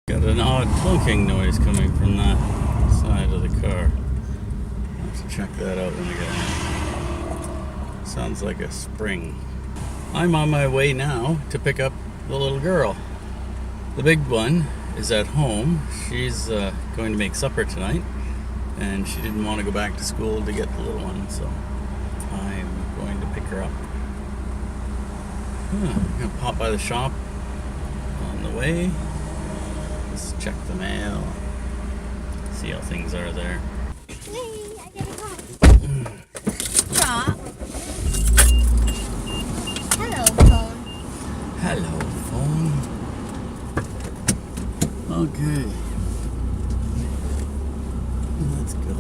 Got an odd clunking noise coming from that side of the car. I'll have to check that out when we get home. Sounds like a spring. I'm on my way now to pick up the little girl. The big one is at home. She's going to make supper tonight, and she didn't want to go back to school to get the little one, so I'm going to pick her up. I'm going to pop by the shop on the way. Let's check the mail, see how things are there. Yay, I get a call. Stop. Hello, phone. Hello, phone. Okay. Let's go.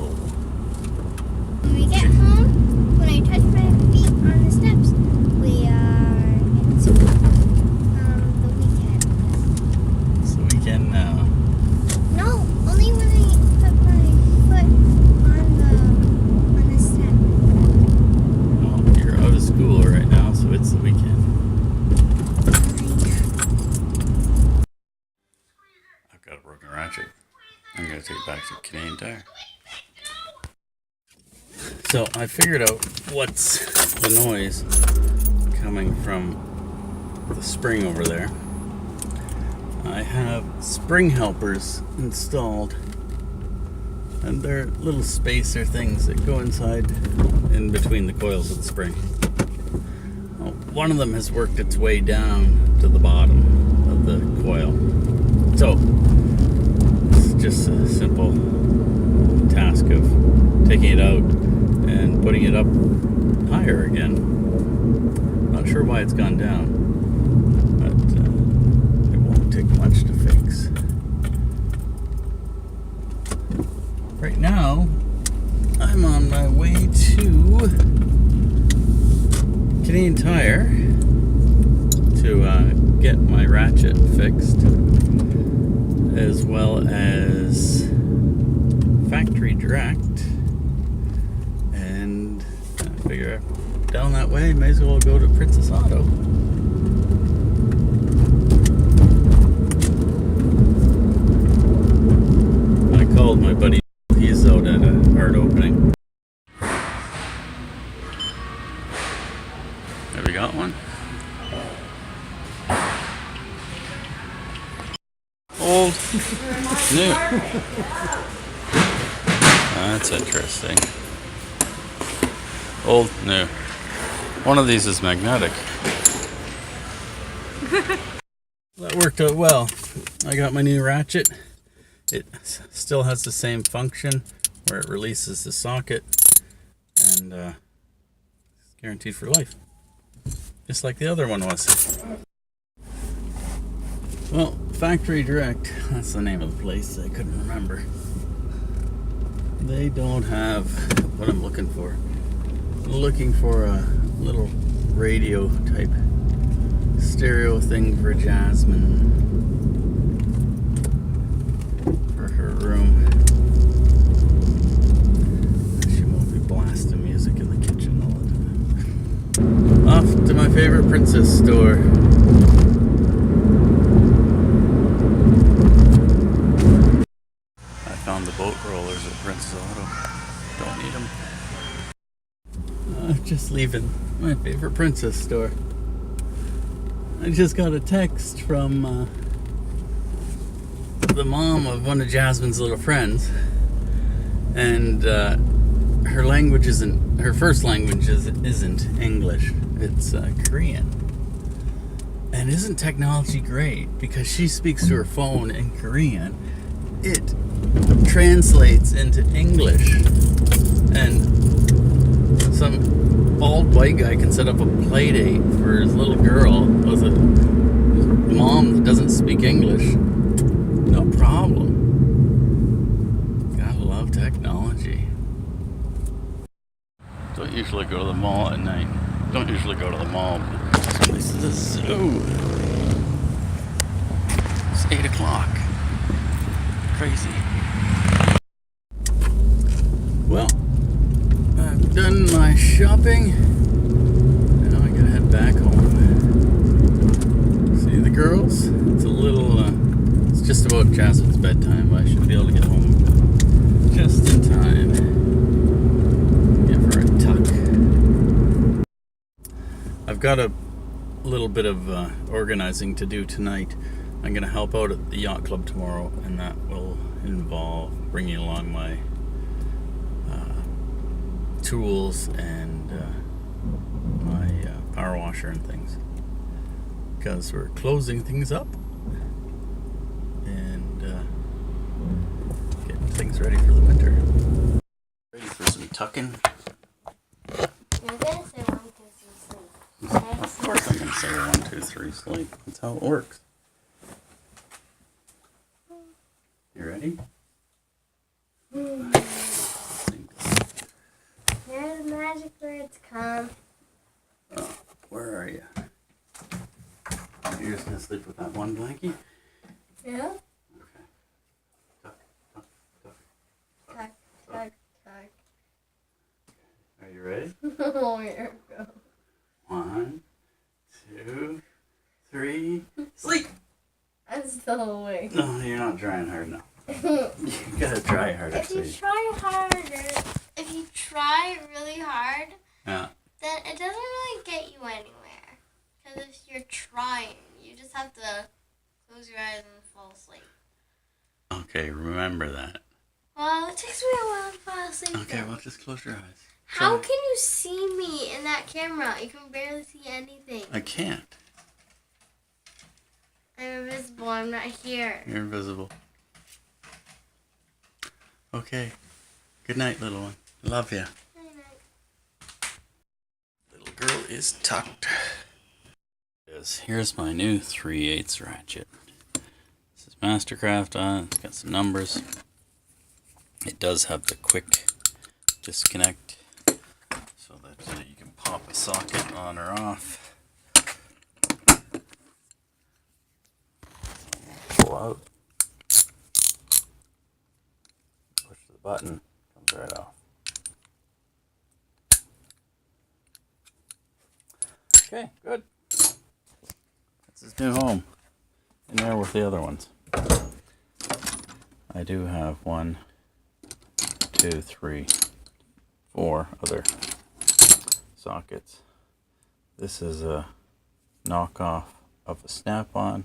When we get home, when I touch my feet on the steps, we are in school. The weekend. It's the weekend now. No, only when I put my foot on the step. Well, you're out of school right now, so it's the weekend. I've got a broken ratchet. I'm going to take it back to Canadian Tire. So I figured out what's the noise coming from the spring over there. I have spring helpers installed, and they're little spacer things that go inside in between the coils of the spring. Well, one of them has worked its way down to the bottom of the coil. So it's just a simple task of taking it out and putting it up higher again. Not sure why it's gone down, but it won't take much to fix. Right now, I'm on my way to Canadian Tire to get my ratchet fixed, as well as factory direct. And I figure down that way, may as well go to Princess Auto. I called my buddy. He's out at a art opening. Have we got one? Old. New. That's interesting. Old, new. One of these is magnetic. That worked out well. I got my new ratchet. It still has the same function where it releases the socket, and it's guaranteed for life. Just like the other one was. Well, Factory Direct, that's the name of the place. I couldn't remember. They don't have what I'm looking for. I'm looking for a little radio type stereo thing for Jasmine for her room. She won't be blasting music in the kitchen all the time. Off to my favorite princess store. I found the boat rollers at Princess Auto. Don't need them. Just leaving my favorite princess store. I just got a text from the mom of one of Jasmine's little friends, and her first language isn't English, it's Korean. And isn't technology great? Because she speaks to her phone in Korean, it translates into English, and some bald white guy can set up a play date for his little girl with a mom that doesn't speak English. No problem. Gotta love technology. Don't usually go to the mall at night. Don't usually go to the mall. This is a zoo. It's 8 o'clock. Crazy. Well, I've done my shopping. Now I gotta head back home. See the girls? It's just about Jasmine's bedtime. I should be able to get home just in time. Give her a tuck. I've got a little bit of organizing to do tonight. I'm going to help out at the yacht club tomorrow, and that will involve bringing along my tools and my power washer and things, because we're closing things up and getting things ready for the winter. Ready for some tucking? You're gonna say 1, 2, 3, sleep. Okay? Of course I'm going to say 1, 2, 3, sleep. That's how it works. You ready? Here's the magic words come. Oh, where are you? You're just going to sleep with that one blankie? Yeah? Okay. Tuck, tuck, tuck. Tuck, tuck, tuck. Are you ready? Oh, here we go. 1, 2, 3, sleep! I'm still awake. No, you're not trying hard enough. You gotta try harder, If you sweetie. try harder, if you try really hard, Yeah. then it doesn't really get you anywhere. Because if you're trying, you just have to close your eyes and fall asleep. Okay, remember that. Well, it takes me a while to fall asleep. Okay, though. well, just close your eyes. How Try. can you see me in that camera? You can barely see anything. I can't. I'm invisible. I'm not here. You're invisible. Okay. Good night, little one. Love ya. Night-night. Little girl is tucked. Here's my new 3/8 ratchet. This is MasterCraft on it. It's got some numbers. It does have the quick disconnect so that you can pop a socket on or off. Pull out. Push the button. Comes right off. Okay, good. That's his new home. In there with the other ones. I do have 1, 2, 3, 4 other sockets. This is a knockoff of a snap-on.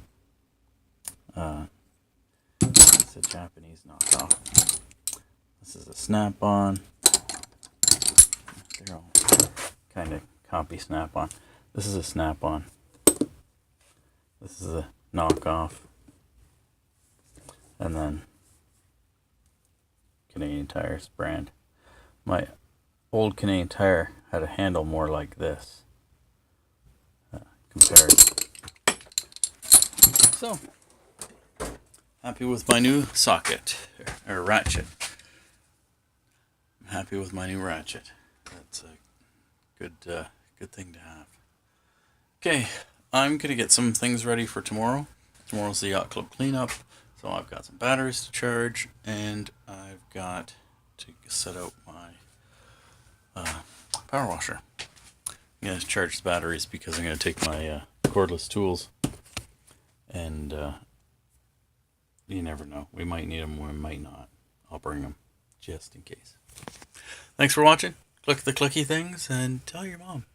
It's a Japanese knockoff. This is a snap-on. They're all kind of copy snap-on. This is a snap-on. This is a knockoff. And then Canadian Tire's brand. My old Canadian Tire had a handle more like this. Compared. So, happy with my new socket, or ratchet. I'm happy with my new ratchet. That's a good thing to have. Okay, I'm going to get some things ready for tomorrow. Tomorrow's the yacht club cleanup. So I've got some batteries to charge, and I've got to set out my power washer. I'm going to charge the batteries because I'm going to take my cordless tools, and you never know. We might need them, we might not. I'll bring them just in case. Thanks for watching. Click the clicky things and tell your mom.